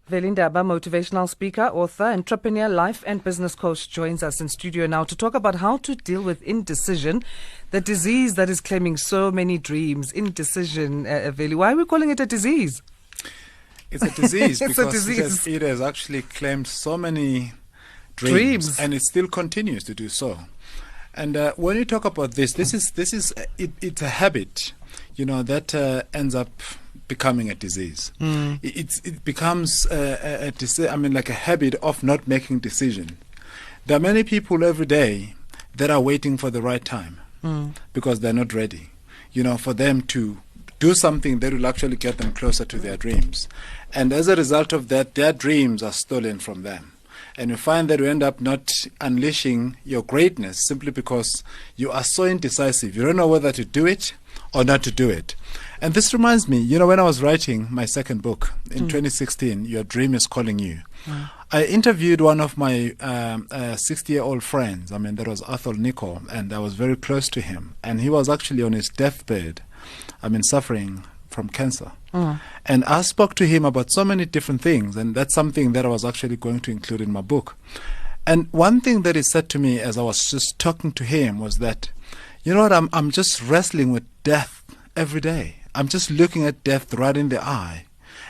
Veli Ndaba, motivational speaker, author, entrepreneur, life and business coach, joins us in studio now to talk about how to deal with indecision, the disease that is claiming so many dreams. Indecision, Veli. Why are we calling it a disease? It's a disease It's because a disease. it has actually claimed so many dreams, and it still continues to do so. And when you talk about this is it's a habit, that ends up becoming a disease. It becomes like a habit of not making decision. There are many people every day that are waiting for the right time because they're not ready, for them to do something that will actually get them closer to their dreams. And as a result of that, their dreams are stolen from them. And you find that you end up not unleashing your greatness simply because you are so indecisive. You don't know whether to do it or not to do it. And this reminds me, when I was writing my second book in 2016, Your Dream is Calling You, I interviewed one of my 60-year-old friends. That was Arthur Nico, and I was very close to him. And he was actually on his deathbed, suffering from cancer. And I spoke to him about so many different things, and that's something that I was actually going to include in my book. And one thing that he said to me as I was just talking to him was that, I'm just wrestling with death every day. I'm just looking at death right in the eye,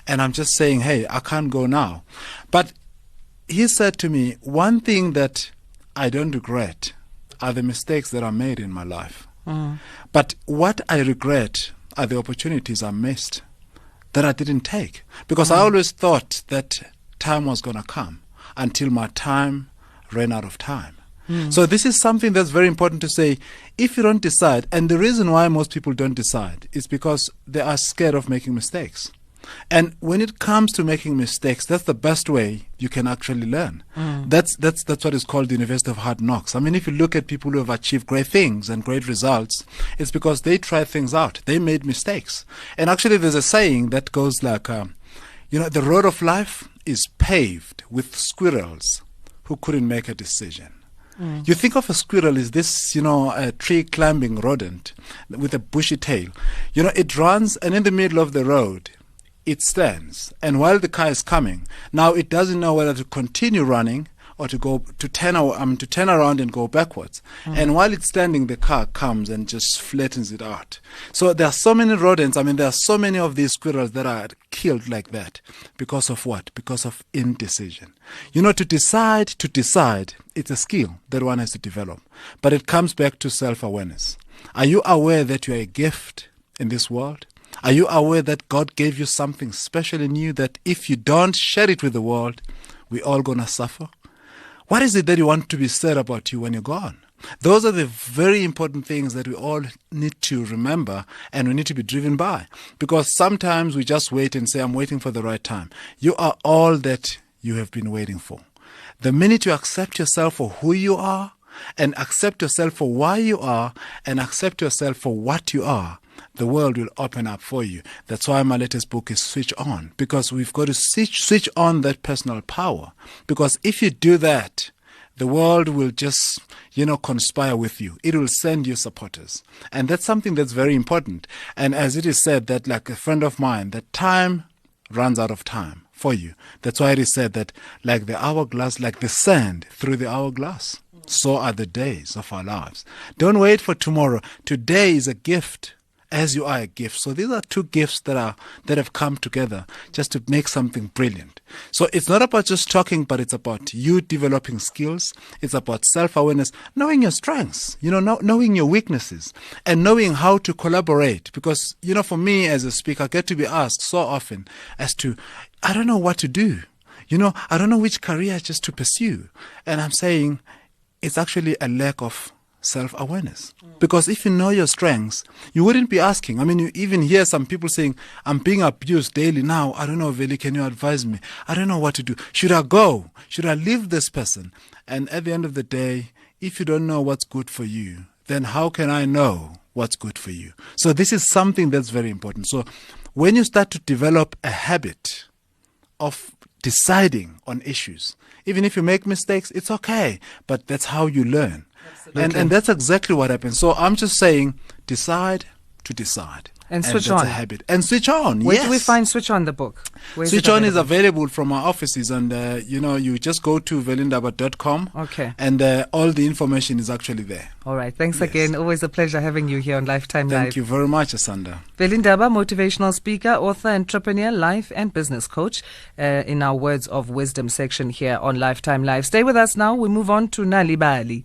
and I'm just saying, hey, I can't go now. But he said to me, one thing that I don't regret are the mistakes that I made in my life. But what I regret are the opportunities I missed that I didn't take. Because I always thought that time was going to come until my time ran out of time. So this is something that's very important to say. If you don't decide, and the reason why most people don't decide is because they are scared of making mistakes. And when it comes to making mistakes, that's the best way you can actually learn. That's what is called the University of Hard Knocks. If you look at people who have achieved great things and great results, it's because they tried things out. They made mistakes. And actually there's a saying that goes like, the road of life is paved with squirrels who couldn't make a decision. You think of a squirrel as this, a tree-climbing rodent with a bushy tail. It runs, and in the middle of the road, it stands. And while the car is coming, now it doesn't know whether to continue running or to turn around and go backwards. And while it's standing, the car comes and just flattens it out. So there are so many rodents. There are so many of these squirrels that are killed like that. Because of what? Because of indecision. To decide, it's a skill that one has to develop. But it comes back to self-awareness. Are you aware that you are a gift in this world? Are you aware that God gave you something special in you that if you don't share it with the world, we're all going to suffer? What is it that you want to be said about you when you're gone? Those are the very important things that we all need to remember and we need to be driven by. Because sometimes we just wait and say, I'm waiting for the right time. You are all that you have been waiting for. The minute you accept yourself for who you are and accept yourself for why you are and accept yourself for what you are, the world will open up for you. That's why my latest book is Switch On, because we've got to switch on that personal power. Because if you do that, the world will just, conspire with you. It will send you supporters. And that's something that's very important. And as it is said that, like a friend of mine, that time runs out of time for you. That's why it is said that like the hourglass, like the sand through the hourglass, so are the days of our lives. Don't wait for tomorrow. Today is a gift. As you are a gift. So these are two gifts that have come together just to make something brilliant. So it's not about just talking, but it's about you developing skills. It's about self-awareness, knowing your strengths, knowing your weaknesses, and knowing how to collaborate. Because, for me as a speaker, I get to be asked so often as to, I don't know what to do. I don't know which career just to pursue. And I'm saying it's actually a lack of self-awareness. Because if you know your strengths, you wouldn't be asking. You even hear some people saying, I'm being abused daily now. I don't know, Veli, can you advise me? I don't know what to do. Should I go? Should I leave this person? And at the end of the day, if you don't know what's good for you, then how can I know what's good for you? So this is something that's very important. So when you start to develop a habit of deciding on issues, even if you make mistakes, it's okay. But that's how you learn. And that's exactly what happens. So I'm just saying, decide to decide. And switch on. That's a habit. And switch on. Where do we find Switch On, the book? Switch On is available from our offices, and you just go to velindaba.com. Okay. And all the information is actually there. All right. Thanks again. Always a pleasure having you here on Lifetime Live. Thank you very much, Asanda. Veli Ndaba, motivational speaker, author, entrepreneur, life and business coach, in our Words of Wisdom section here on Lifetime Live. Stay with us now. We move on to Nalibali.